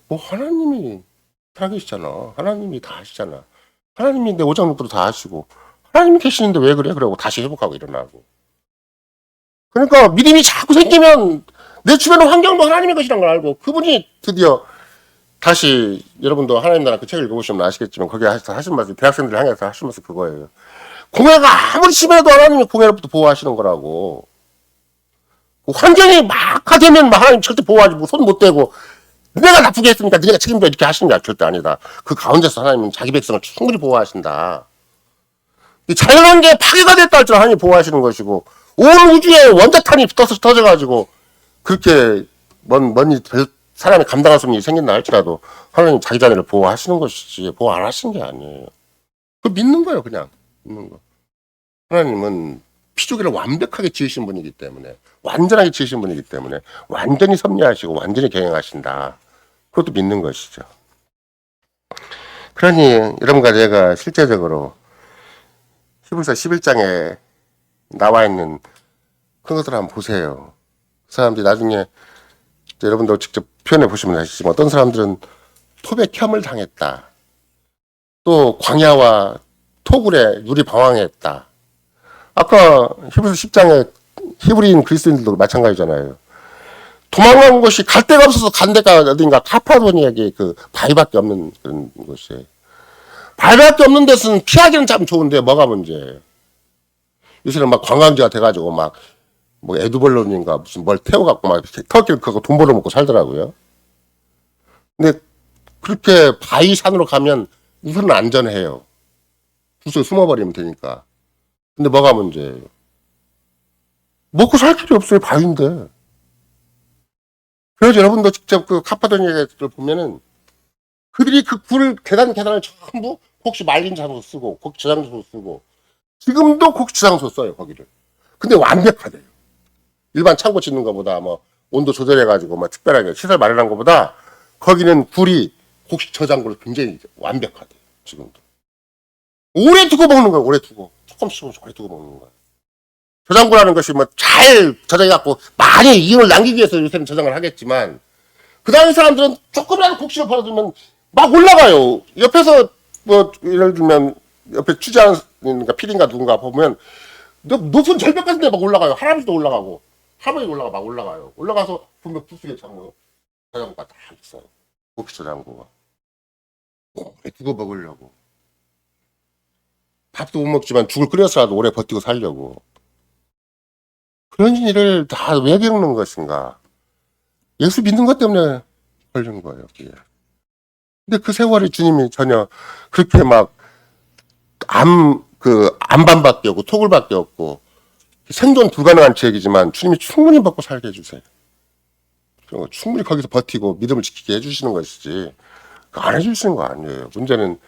하나님이 살아계시잖아. 하나님이 다 하시잖아. 하나님이 내 오장육부도 다 하시고 하나님이 계시는데 왜 그래? 그러고 다시 회복하고 일어나고. 그러니까 믿음이 자꾸 생기면 내 주변의 환경도 하나님의 것이란 걸 알고 그분이 드디어 다시 여러분도 하나님 나라 그 책을 읽어보시면 아시겠지만 거기에 하신 말씀 대학생들 향해서 하신 말씀 그거예요. 공회가 아무리 심해도 하나님이 공회로부터 보호하시는 거라고. 환경이 막하되면 하나님 절대 보호하지 손 못 대고 내가 나쁘게 했으니까 네가 책임져 이렇게 하시는 게 절대 아니다. 그 가운데서 하나님은 자기 백성을 충분히 보호하신다. 이 자연환경에 파괴가 됐다 할지라도 하나님이 보호하시는 것이고 온 우주에 원자탄이 터져가지고 그렇게 먼 사람이 감당할 수 없는 일이 생긴다 할지라도 하나님 자기 자녀를 보호하시는 것이지 보호 안 하시는 게 아니에요. 그거 믿는 거예요. 그냥 믿는 거. 하나님은 피조기를 완벽하게 지으신 분이기 때문에 완전하게 지으신 분이기 때문에 완전히 섭리하시고 완전히 경영하신다. 그것도 믿는 것이죠. 그러니 여러분과 제가 실제적으로 히브리서 11장에 나와 있는 그런 것들 한번 보세요. 그 사람들이 나중에 여러분도 직접 표현해 보시면 아시지만 어떤 사람들은 토백혐을 당했다. 또 광야와 토굴에 눈이 방황했다. 아까 히브리서 10장에 히브리인 그리스도인들도 마찬가지잖아요. 도망간 곳이 갈 데가 없어서 간 데가 어딘가 카파도니아의 그 바위밖에 없는 그런 곳이에요. 바위밖에 없는 데서는 피하기는 참 좋은데 뭐가 문제예요. 요새는 막 관광지가 돼가지고 막 뭐 에드벌론인가 무슨 뭘 태워갖고 막 터키를 그거 돈 벌어먹고 살더라고요. 근데 그렇게 바위산으로 가면 우선은 안전해요. 구석에 숨어버리면 되니까. 근데 뭐가 문제예요? 먹고 살 길이 없어요. 바위인데. 그래서 여러분도 직접 그 카파도니아를 보면은 그들이 그 계단을 전부 혹시 말린 장소 쓰고 곡 저장소 쓰고 지금도 곡 저장소 써요. 거기를. 근데 완벽하대요. 일반 창고 짓는 것보다 뭐 온도 조절해가지고 뭐 특별하게 시설 마련한 것보다 거기는 굴이 곡식 저장고로 굉장히 완벽하대요. 지금도. 오래 두고 먹는 거예요. 오래 두고. 조금씩 오래 두고 먹는 거예요. 저장고라는 것이 뭐 잘 저장해갖고 많이 이윤을 남기기 위해서 요새는 저장을 하겠지만 그 다음에 사람들은 조금이라도 곡식을 벌어두면 막 올라가요. 옆에서 뭐 예를 들면 옆에 취재하는 그러니까 필인가 누군가 보면 높은 절벽 같은 데 막 올라가요. 할아버지도 올라가고 할머니도 막 올라가요. 올라가서 보면 부스에 저장고가 다 있어요. 곡식 저장고가. 두고 먹으려고. 밥도 못 먹지만 죽을 끓여서라도 오래 버티고 살려고. 그런 일을 다 왜 겪는 것인가? 예수 믿는 것 때문에 걸린 거예요. 그게. 근데 그 세월에 주님이 전혀 그렇게 막 암반밖에 없고 토굴밖에 없고 생존 불가능한 지역이지만 주님이 충분히 먹고 살게 해주세요. 충분히 거기서 버티고 믿음을 지키게 해주시는 것이지 안 해주시는 거 아니에요. 문제는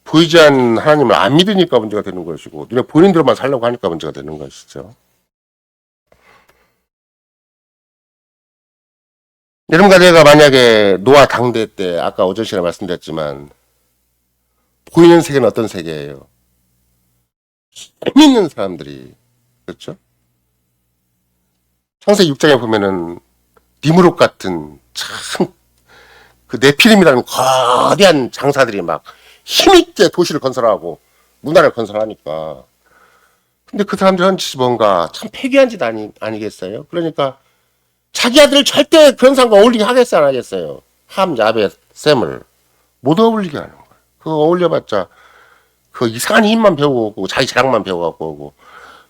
보이지 않는 하나님을 안 믿으니까 문제가 되는 것이고 눈에 보이는 대로만 살려고 하니까 문제가 되는 것이죠. 여러분과 제가 만약에 노아 당대 때 아까 오전 시간에 말씀드렸지만 보이는 세계는 어떤 세계예요? 재밌는 사람들이 그렇죠? 창세기 6장에 보면은 니무롯 같은 참 그 네피림이라는 거대한 장사들이 막 힘있게 도시를 건설하고 문화를 건설하니까 근데 그 사람들 한 짓이 뭔가 참 폐기한 짓 아니겠어요? 그러니까 자기 아들을 절대 그런 사람과 어울리게 하겠어요 안 하겠어요? 함, 야벳, 셈을 못 어울리게 하는 거예요. 그거 어울려봤자 그 이상한 힘만 배우고 오고 자기 자랑만 배워갖고 오고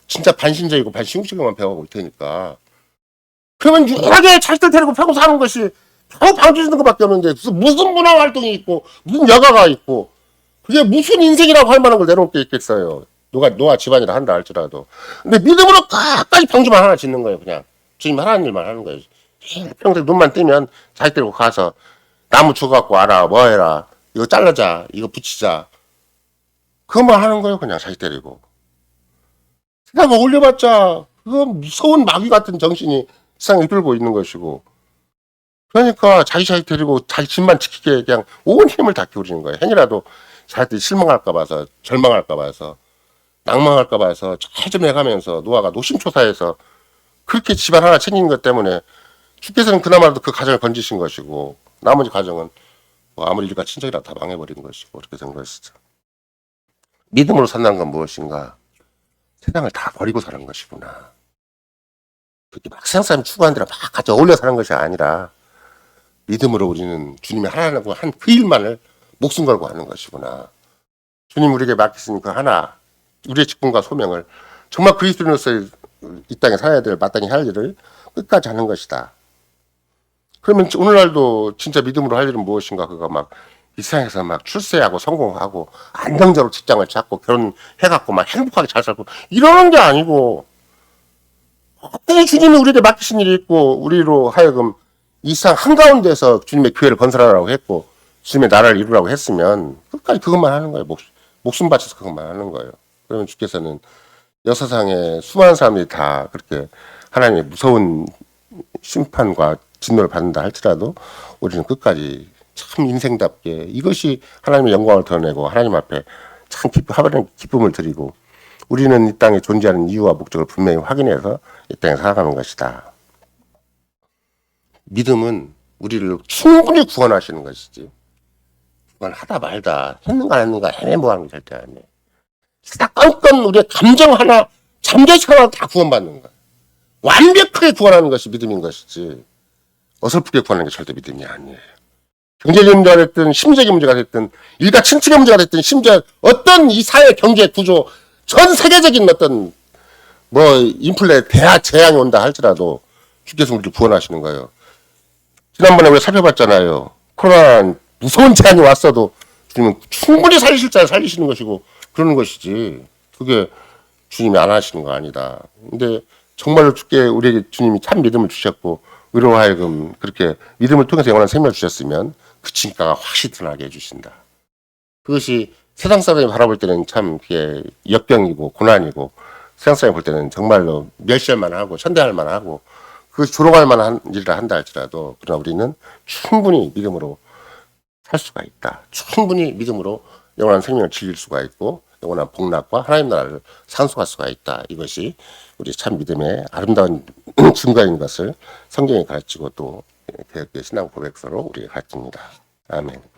진짜 반신자이고 반신국적만 배워가고 올 테니까 그러면 유일하게 자식들 데리고 평소 사는 것이 겨우 방주 주는 것밖에 없는데 무슨 문화 활동이 있고 무슨 여가가 있고 그게 무슨 인생이라고 할 만한 걸 내놓을 게 있겠어요. 노아 집안이라 한다 할지라도. 근데 믿음으로 끝까지 방주만 하나 짓는 거예요. 그냥 주님 하라는 일만 하는 거예요. 평생 눈만 뜨면 자식 데리고 가서 나무 주워갖고 와라 뭐 해라 이거 잘라자 이거 붙이자 그것만 하는 거예요. 그냥 자식 데리고. 세상에 올려봤자 그거 무서운 마귀 같은 정신이 세상에 들고 있는 것이고 그러니까 자기 자식 데리고 자기 집만 지키게 그냥 온 힘을 다 기울이는 거예요. 행이라도 자식들이 실망할까 봐서 절망할까 봐서 낭망할까 봐서 점점 해가면서 노아가 노심초사해서 그렇게 집안 하나 챙긴 것 때문에 주께서는 그나마도 그 가정을 건지신 것이고 나머지 가정은 뭐 아무리 일가 친척이라 다 망해버린 것이고 그렇게 된 것이죠. 믿음으로 산다는 건 무엇인가? 세상을 다 버리고 사는 것이구나. 그렇게 막 세상 사람 추구하는 대로 막 같이 어울려 사는 것이 아니라 믿음으로 우리는 주님이 하나라고 한 그 일만을 목숨 걸고 하는 것이구나. 주님 우리에게 맡기신 그 하나, 우리의 직분과 소명을 정말 그리스도인으로서 이 땅에 살아야 될 마땅히 할 일을 끝까지 하는 것이다. 그러면 오늘날도 진짜 믿음으로 할 일은 무엇인가? 그거 막 이 세상에서 막 출세하고 성공하고 안정적으로 직장을 찾고 결혼해갖고 막 행복하게 잘 살고 이러는 게 아니고 어떻게 주님이 우리에게 맡기신 일이 있고 우리로 하여금 이 세상 한가운데서 주님의 교회를 건설하라고 했고 주님의 나라를 이루라고 했으면 끝까지 그것만 하는 거예요. 목숨 바쳐서 그것만 하는 거예요. 그러면 주께서는 역사상에 수많은 사람들이 다 그렇게 하나님의 무서운 심판과 진노를 받는다 할지라도 우리는 끝까지 참 인생답게 이것이 하나님의 영광을 드러내고 하나님 앞에 참 기쁨을 드리고 우리는 이 땅에 존재하는 이유와 목적을 분명히 확인해서 이 땅에 살아가는 것이다. 믿음은 우리를 충분히 구원하시는 것이지. 구원하다 말다 했는가 안 했는가 헤매모하는 게 절대 아니에요. 사건건 우리의 감정 하나 잠재식 하나 다 구원받는 거야. 완벽하게 구원하는 것이 믿음인 것이지 어설프게 구원하는 게 절대 믿음이 아니에요. 경제적 문제가 됐든 심리적인 문제가 됐든 일가 친척의 문제가 됐든 심지어 어떤 이 사회 경제 구조 전 세계적인 어떤 뭐 인플레 대한 재앙이 온다 할지라도 주께서 우리를 구원하시는 거예요. 지난번에 우리가 살펴봤잖아요. 코로나 무서운 재앙이 왔어도 주님은 충분히 살리실 자를 살리시는 것이고 그러는 것이지 그게 주님이 안 하시는 거 아니다. 근데 정말로 주께 우리에게 주님이 참 믿음을 주셨고 우리로 하여금 그렇게 믿음을 통해서 영원한 생명을 주셨으면 그 진가가 확실히 드러나게 해주신다. 그것이 세상 사람이 바라볼 때는 참 그게 역경이고 고난이고 세상 사람이 볼 때는 정말로 멸시할 만하고 천대할 만하고 그것이 조롱할 만한 일을 한다 할지라도 그러나 우리는 충분히 믿음으로 살 수가 있다. 충분히 믿음으로 영원한 생명을 즐길 수가 있고 영원한 복락과 하나님 나라를 상속할 수가 있다. 이것이 우리 참 믿음의 아름다운 증거인 것을 성경이 가르치고 또 개혁의 신앙 고백서로 우리가 가르칩니다. 아멘.